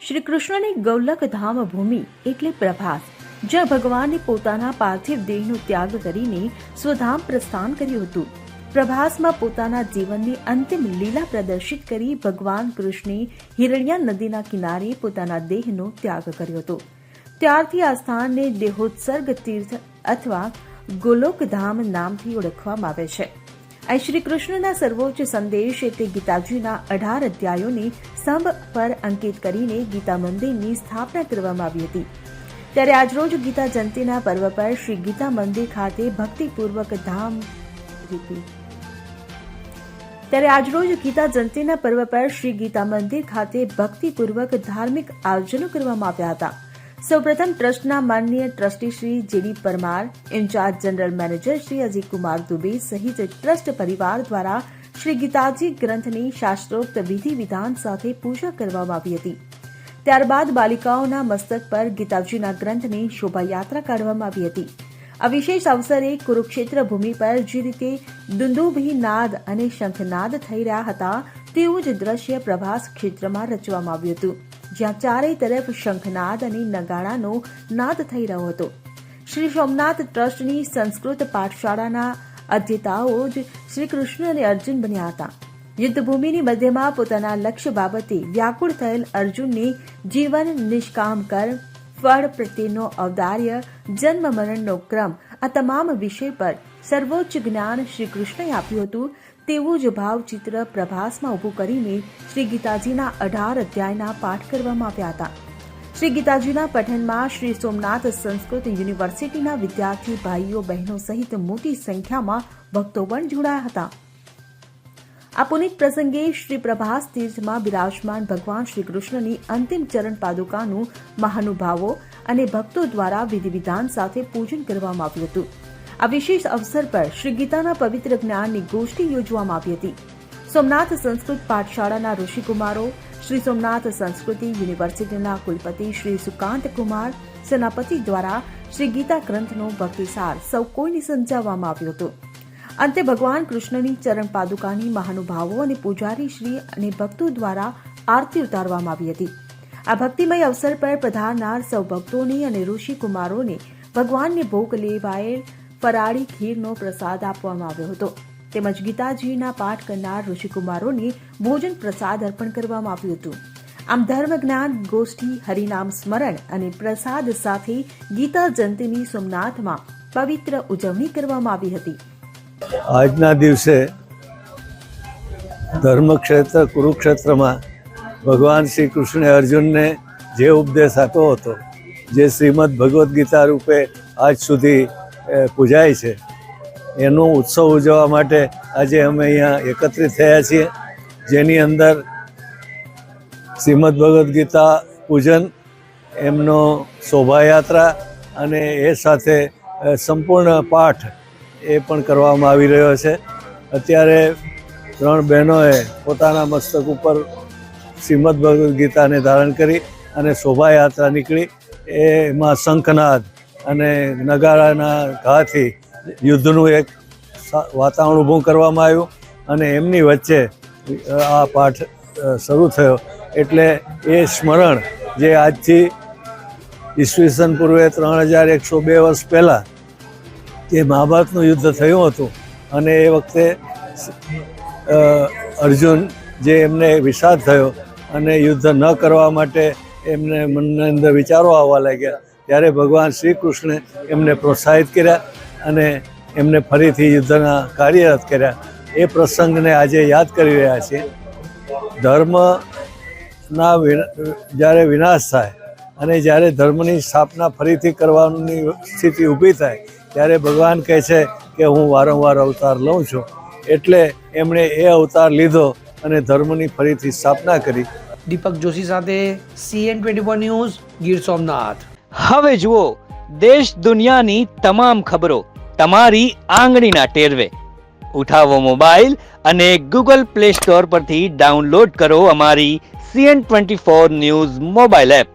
શ્રી કૃષ્ણની ગૌલક ધામ ભૂમિ એટલે પ્રભાસ, જ્યાં ભગવાને પોતાના પાર્થિવ દેહનો ત્યાગ કરીને સ્વધામ પ્રસ્થાન કર્યું હતું. પ્રભાસમાં પોતાના જીવનની અંતિમ લીલા પ્રદર્શિત કરી ભગવાન કૃષ્ણે હિરણ્યા નદીના કિનારે પોતાના દેહનો ત્યાગ કર્યો હતો. ત્યારથી આ સ્થાનને દેહોત્સર્ગ તીર્થ અથવા ગોલોકધામ નામથી ઓળખવામાં આવે છે. આ શ્રી કૃષ્ણના સર્વોચ્ચ સંદેશ એટલે ગીતાજીના 18 અધ્યાયોને સ્તંભ પર અંકિત કરીને ગીતા મંદિરની સ્થાપના કરવામાં આવી હતી. ત્યારે આજરોજ ગીતા જયંતિના પર્વ પર શ્રી ગીતા મંદિર ખાતે ભક્તિપૂર્વક ધાર્મિક આયોજનો કરવામાં આવ્યા હતા. સૌપ્રથમ ટ્રસ્ટના માનનીય trustee Shri JD Parmar, in charge general manager Shri Ajaykumar Dubey સહિત ટ્રસ્ટ પરિવાર દ્વારા શ્રી ગીતાજી ગ્રંથની શાસ્ત્રોક્ત વિધિ વિધાન સાથે પૂજા કરવામાં આવી હતી. ત્યારબાદ બાલિકાઓના મસ્તક પર ગીતાજીના ગ્રંથની શોભાયાત્રા કાઢવામાં આવી હતી. આ વિશેષ અવસરે કુરુક્ષેત્ર ભૂમિ પર જે રીતે દુંદુભી નાદ અને શંખનાદ થઈ રહ્યા હતા તેવું જ દ્રશ્ય પ્રભાસ ક્ષેત્રમાં રચવામાં આવ્યું હતું, જ્યાં ચારેય તરફ શંખનાદ અને નગાડાનો નાદ થઈ રહ્યો હતો. શ્રી સોમનાથ ટ્રસ્ટની સંસ્કૃત પાઠશાળાના અધ્યતાઓ જ શ્રી કૃષ્ણ અને અર્જુન બન્યા હતા. યુદ્ધભૂમિની મધ્યમાં પોતાના લક્ષ્ય બાબતે વ્યાકુળ થયેલ અર્જુનને જીવન, નિષ્કામ કર્મ, ફળ પ્રત્યેનો ઔદાર્ય, જન્મ મરણનો ક્રમ આ તમામ વિષય પર સર્વોચ્ચ જ્ઞાન શ્રી કૃષ્ણએ આપ્યું હતું. તેવું જ ભાવચિત્ર પ્રભાસમાં ઊભું કરીને શ્રી ગીતાજીના 18 અધ્યાયના પાઠ કરવામાં આવ્યા હતા. શ્રી ગીતાજીના પઠનમાં શ્રી સોમનાથ સંસ્કૃત યુનિવર્સિટીના વિદ્યાર્થી ભાઈઓ બહેનો સહિત મોટી સંખ્યામાં ભક્તો પણ જોડાયા હતા. આ પુનિત પ્રસંગે શ્રી પ્રભાસ તીર્થમાં બિરાજમાન ભગવાન શ્રી કૃષ્ણની અંતિમ ચરણ પાદુકાનું મહાનુભાવો અને ભક્તો દ્વારા વિધિ વિધાન સાથે પૂજન કરવામાં આવ્યું હતું. આ વિશેષ અવસર પર શ્રી ગીતાના પવિત્ર જ્ઞાનની ગોષ્ઠી યોજવામાં આવી હતી. સોમનાથ સંસ્કૃત પાઠશાળાના ઋષિકુમારો, શ્રી સોમનાથ સંસ્કૃતિ યુનિવર્સિટીના કુલપતિ શ્રી સુકાંત કુમાર સેનાપતિ દ્વારા શ્રી ગીતા ગ્રંથનો ભક્તિસાર સૌ કોઈને સમજાવવામાં આવ્યો હતો. અંતે ભગવાન કૃષ્ણની ચરણ પાદુકાની મહાનુભાવો અને પૂજારી શ્રી અને ભક્તો દ્વારા આરતી ઉતારવામાં આવી હતી. આ ભક્તિમય અવસર પર પધારનાર સૌ ભક્તોને અને ઋષિકુમારોને ભગવાનને ભોગ લેવાયેલ ફરાળી ખીરનો પ્રસાદ આપવામાં આવ્યો હતો. તેમજ ગીતાજીના પાઠ કરનાર ઋષિકુમારોને ભોજન પ્રસાદ અર્પણ કરવામાં આવ્યું હતું. આમ ધર્મ જ્ઞાન ગોષ્ઠી, હરિનામ સ્મરણ અને પ્રસાદ સાથે ગીતા જયંતિની સોમનાથમાં પવિત્ર ઉજવણી કરવામાં આવી હતી. આજના દિવસે ધર્મક્ષેત્ર કુરુક્ષેત્રમાં ભગવાન શ્રી કૃષ્ણે અર્જુનને જે ઉપદેશ આપ્યો હતો, જે શ્રીમદ ભગવદ્ ગીતા રૂપે આજ સુધી પૂજાય છે, એનો ઉત્સવ ઉજવવા માટે આજે અમે અહીંયા એકત્રિત થયા છીએ. જેની અંદર શ્રીમદ ભગવદ્ ગીતા પૂજન, એમનો શોભાયાત્રા અને એ સાથે સંપૂર્ણ પાઠ એ પણ કરવામાં આવી રહ્યો છે. અત્યારે 3 બહેનોએ પોતાના મસ્તક ઉપર શ્રીમદ ભગવદ્ ગીતાને ધારણ કરી અને શોભાયાત્રા નીકળી. એમાં શંખનાદ અને નગારાના ઘાથી યુદ્ધનું એક વાતાવરણ ઊભું કરવામાં આવ્યું અને એમની વચ્ચે આ પાઠ શરૂ થયો. એટલે એ સ્મરણ જે આજથી ઈસવીસન પૂર્વે 3102 વર્ષ પહેલાં એ મહાભારતનું યુદ્ધ થયું હતું અને એ વખતે અર્જુન જે એમને વિષાદ થયો અને યુદ્ધ ન કરવા માટે એમને મનની અંદર વિચારો આવવા લાગ્યા, ત્યારે ભગવાન શ્રી કૃષ્ણે એમને પ્રોત્સાહિત કર્યા અને એમને ફરીથી યુદ્ધના કાર્યરત કર્યા. એ પ્રસંગને આજે યાદ કરી રહ્યા છીએ. ધર્મના જ્યારે વિનાશ થાય અને જ્યારે ધર્મની સ્થાપના ફરીથી કરવાની સ્થિતિ ઊભી થાય ત્યારે ભગવાન કહે છે કે હું વારંવાર અવતાર લઉં છું. એટલે એમણે એ અવતાર લીધો અને ધર્મની ફરીથી સ્થાપના કરી. દીપક જોશી સાથે CN24 ન્યૂઝ, ગીર સોમનાથ. હવે જુઓ દેશ દુનિયાની તમામ ખબરો તમારી આંગળીના ટેરવે. ઉઠાવો મોબાઈલ અને Google Play Store પરથી ડાઉનલોડ કરો અમારી CN24 ન્યૂઝ મોબાઈલ એપ.